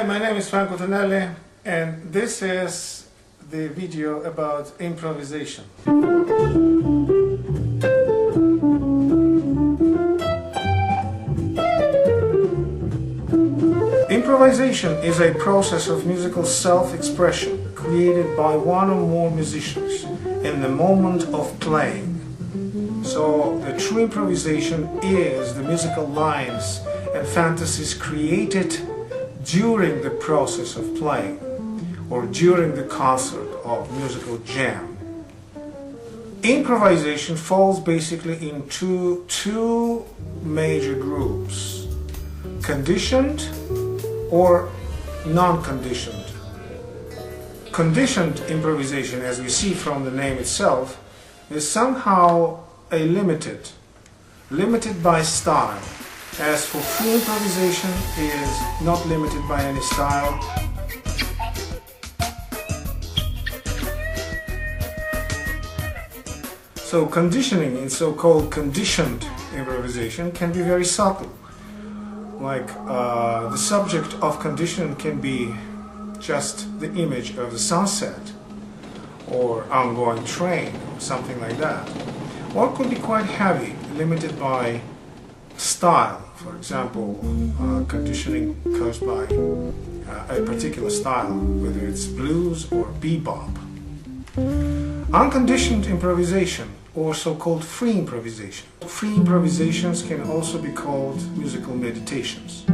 Hi, my name is Franco Tonelli, and this is the video about improvisation. Improvisation is a process of musical self-expression created by one or more musicians in the moment of playing. So the true improvisation is the musical lines and fantasies created during the process of playing or during the concert or musical jam. Improvisation falls basically into two major groups: conditioned or non-conditioned. Conditioned improvisation, as we see from the name itself, is somehow limited by style, as for free improvisation is not limited by any style. So conditioning in so-called conditioned improvisation can be very subtle. Like the subject of conditioning can be just the image of the sunset or ongoing train or something like that. Or it could be quite heavy, limited by style. For example, conditioning caused by a particular style, whether it's blues or bebop. Unconditioned improvisation, or so-called free improvisation. Free improvisations can also be called musical meditations.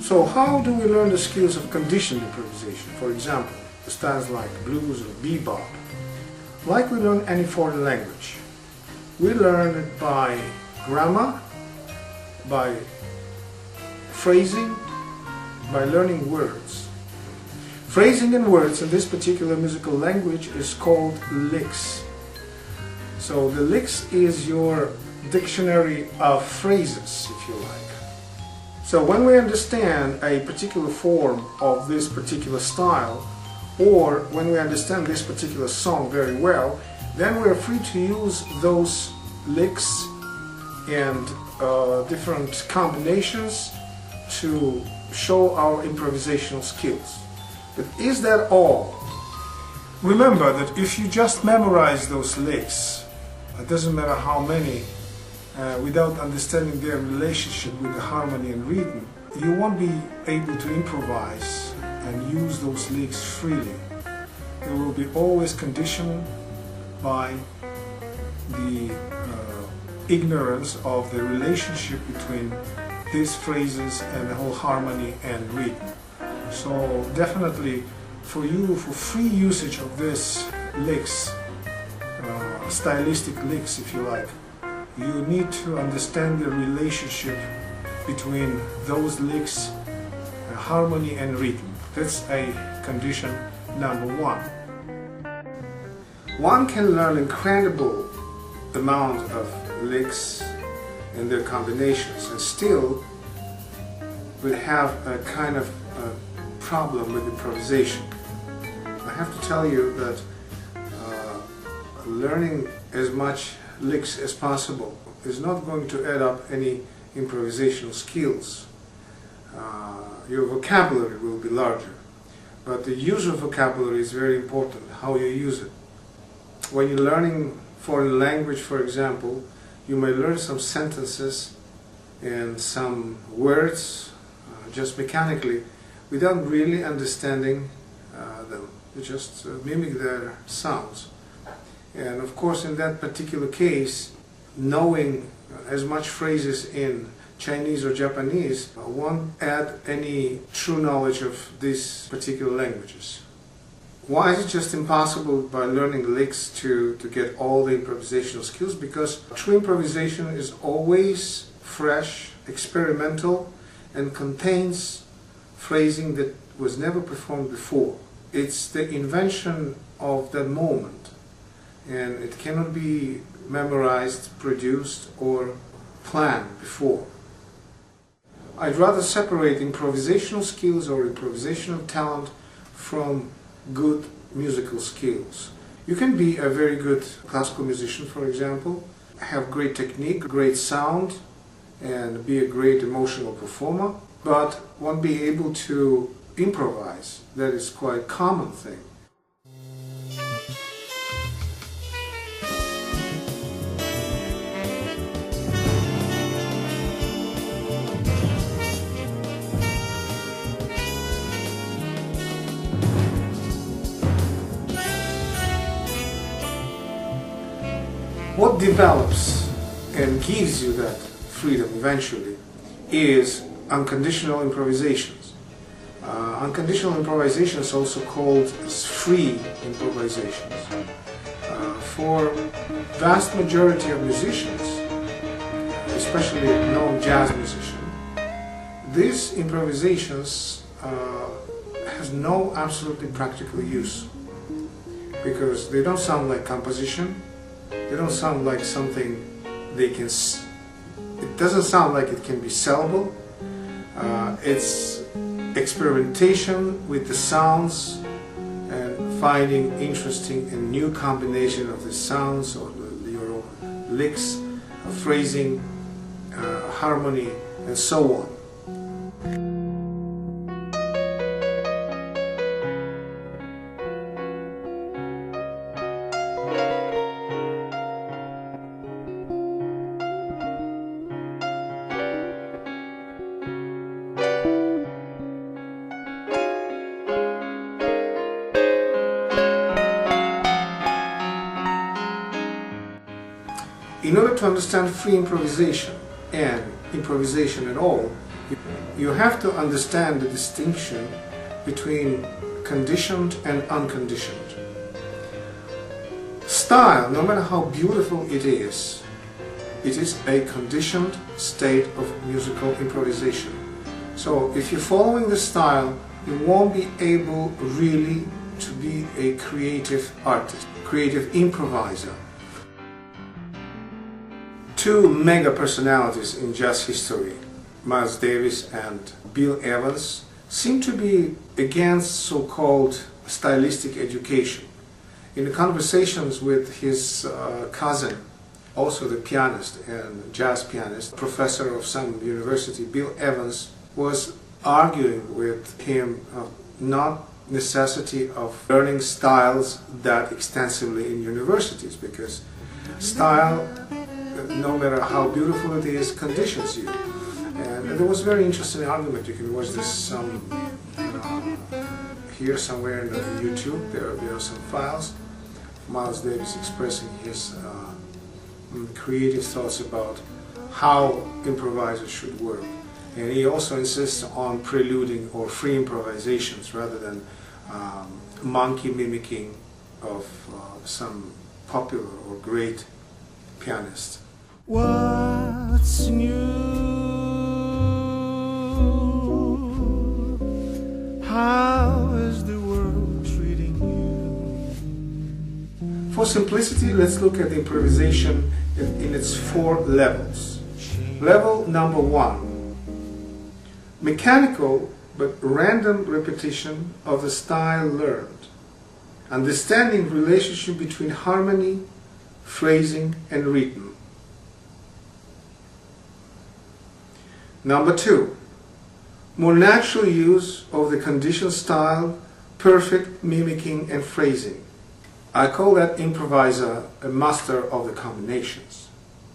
So how do we learn the skills of conditioned improvisation? For example, the styles like blues or bebop. Like we learn any foreign language. We learn it by grammar, by phrasing, by learning words. Phrasing and words in this particular musical language is called licks. So the licks is your dictionary of phrases, if you like. So when we understand a particular form of this particular style, or when we understand this particular song very well, then we're free to use those licks and different combinations to show our improvisational skills. But is that all? Remember that if you just memorize those licks, it doesn't matter how many, without understanding their relationship with the harmony and rhythm, you won't be able to improvise and use those licks freely. They will be always conditioned by the ignorance of the relationship between these phrases and the whole harmony and rhythm. So definitely for you, for free usage of this licks, stylistic licks if you like, you need to understand the relationship between those licks, harmony and rhythm. That's a condition number one. One can learn incredible amount of licks and their combinations and still will have a kind of problem with improvisation. I have to tell you that learning as much licks as possible is not going to add up any improvisational skills. Your vocabulary will be larger, but the use of vocabulary is very important, how you use it. When you're learning foreign language, for example, you may learn some sentences and some words just mechanically without really understanding them. You just mimic their sounds. And of course, in that particular case, knowing as much phrases in Chinese or Japanese won't add any true knowledge of these particular languages. Why is it just impossible by learning licks to get all the improvisational skills? Because true improvisation is always fresh, experimental, and contains phrasing that was never performed before. It's the invention of that moment, and it cannot be memorized, produced, or planned before. I'd rather separate improvisational skills or improvisational talent from good musical skills. You can be a very good classical musician, for example, have great technique, great sound, and be a great emotional performer. but won't be able to improvise. That is quite a common thing. What develops and gives you that freedom eventually is unconditional improvisations. Unconditional improvisation is also called as free improvisations. For vast majority of musicians, especially non-jazz musicians, these improvisations has no absolutely practical use because they don't sound like composition. They don't sound like something they can. It doesn't sound like it can be sellable. It's experimentation with the sounds and finding interesting and new combination of the sounds or your licks, phrasing, harmony, and so on. In order to understand free improvisation and improvisation at all, you have to understand the distinction between conditioned and unconditioned. Style, no matter how beautiful it is a conditioned state of musical improvisation. So if you're following the style, you won't be able really to be a creative artist, creative improviser. Two mega personalities in jazz history, Miles Davis and Bill Evans, seem to be against so-called stylistic education. In the conversations with his cousin, also the pianist and jazz pianist, professor of some university, Bill Evans, was arguing with him not necessity of learning styles that extensively in universities, because style, no matter how beautiful it is, conditions you. And there was a very interesting argument. You can watch this here somewhere in YouTube. There are some files. Miles Davis expressing his creative thoughts about how improvisers should work. And he also insists on preluding or free improvisations rather than monkey mimicking of some popular or great pianist. What's new? How is the world treating you? For simplicity, let's look at the improvisation in its 4 levels. Level number 1, mechanical but random repetition of the style learned, understanding relationship between harmony, phrasing, and rhythm. Number 2, more natural use of the conditioned style, perfect mimicking and phrasing. I call that improviser a master of the combinations.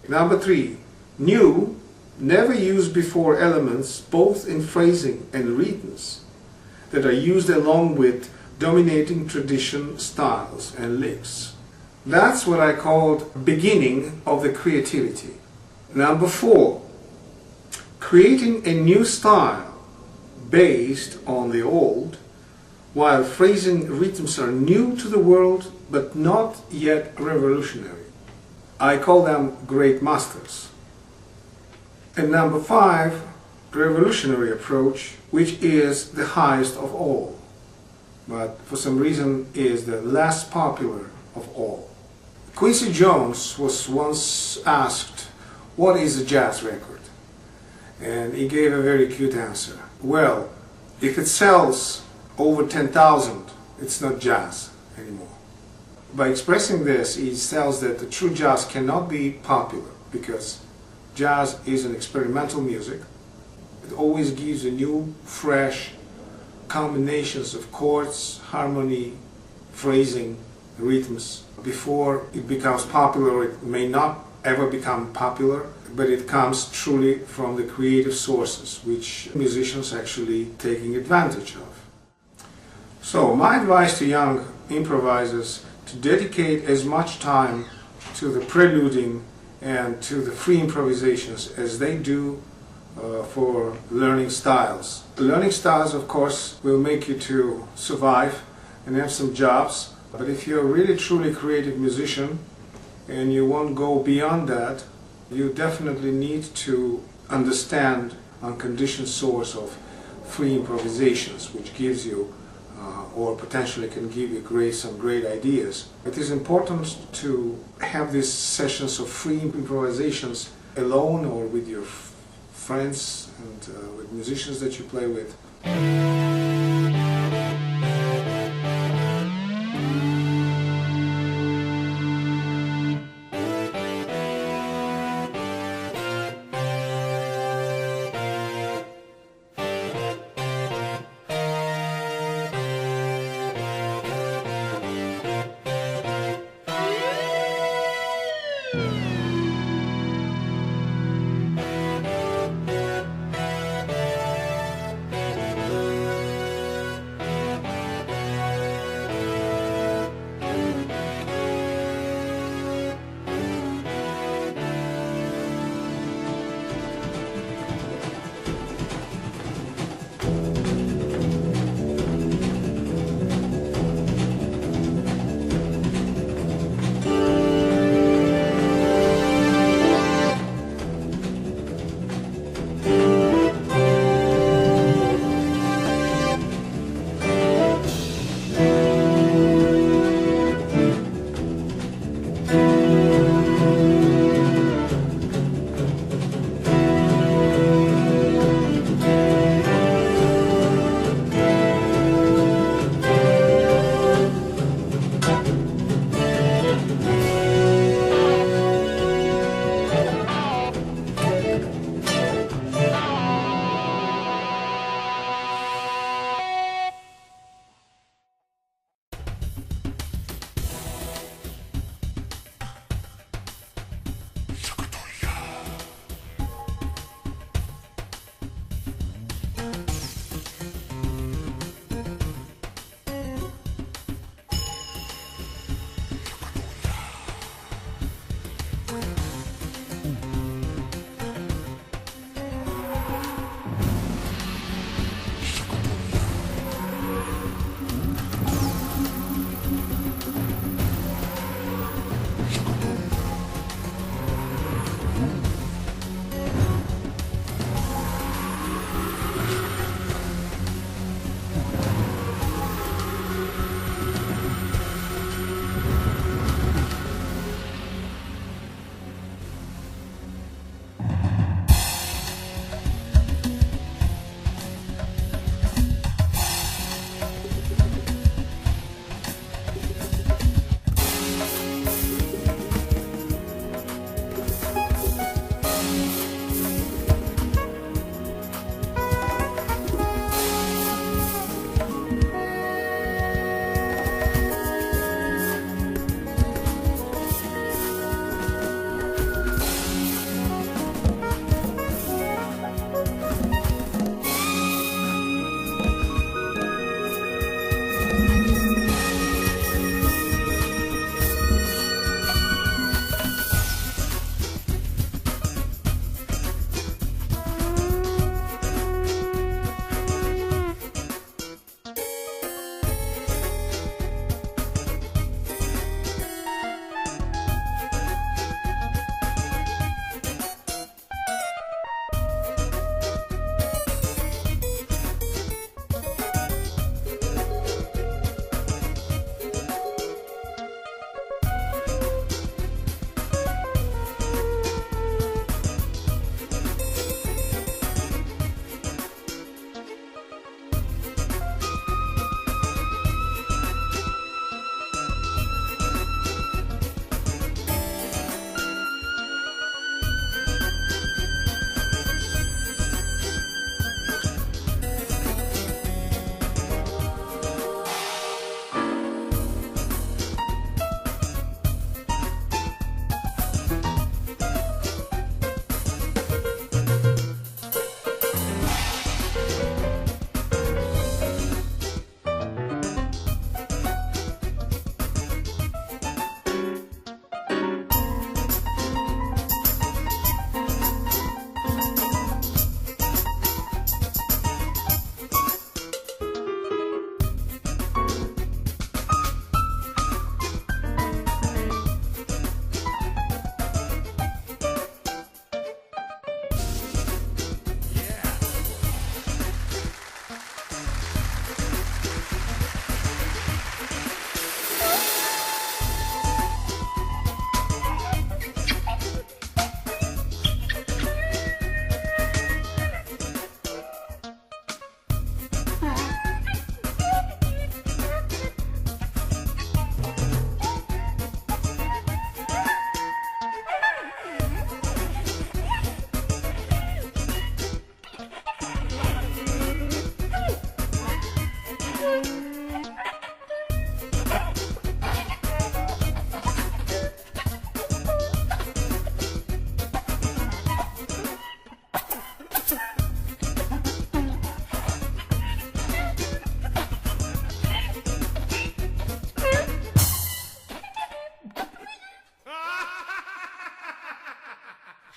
Number 3, new, never used before elements both in phrasing and rhythms that are used along with dominating tradition styles and licks. That's what I called beginning of the creativity. Number 4, creating a new style based on the old, while phrasing rhythms are new to the world but not yet revolutionary. I call them great masters. And number 5, revolutionary approach, which is the highest of all, but for some reason is the less popular of all. Quincy Jones was once asked, what is a jazz record? And he gave a very cute answer. Well, if it sells over 10,000, it's not jazz anymore. By expressing this, he tells that the true jazz cannot be popular because jazz is an experimental music It always gives a new, fresh combinations of chords, harmony, phrasing, rhythms. Before it becomes popular, it may not ever become popular, but it comes truly from the creative sources, which musicians actually taking advantage of. So my advice to young improvisers to dedicate as much time to the preluding and to the free improvisations as they do for learning styles. Learning styles, of course, will make you to survive and have some jobs, but if you're a really truly creative musician and you won't go beyond that, you definitely need to understand unconditioned source of free improvisations, which gives you or potentially can give you some great ideas. It is important to have these sessions of free improvisations alone or with your friends and with musicians that you play with.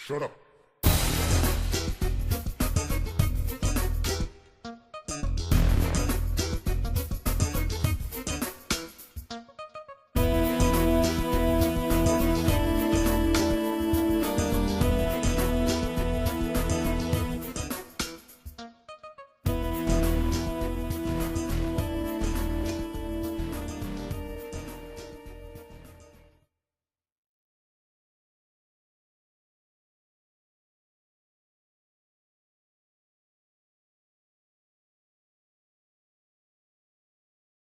Shut up.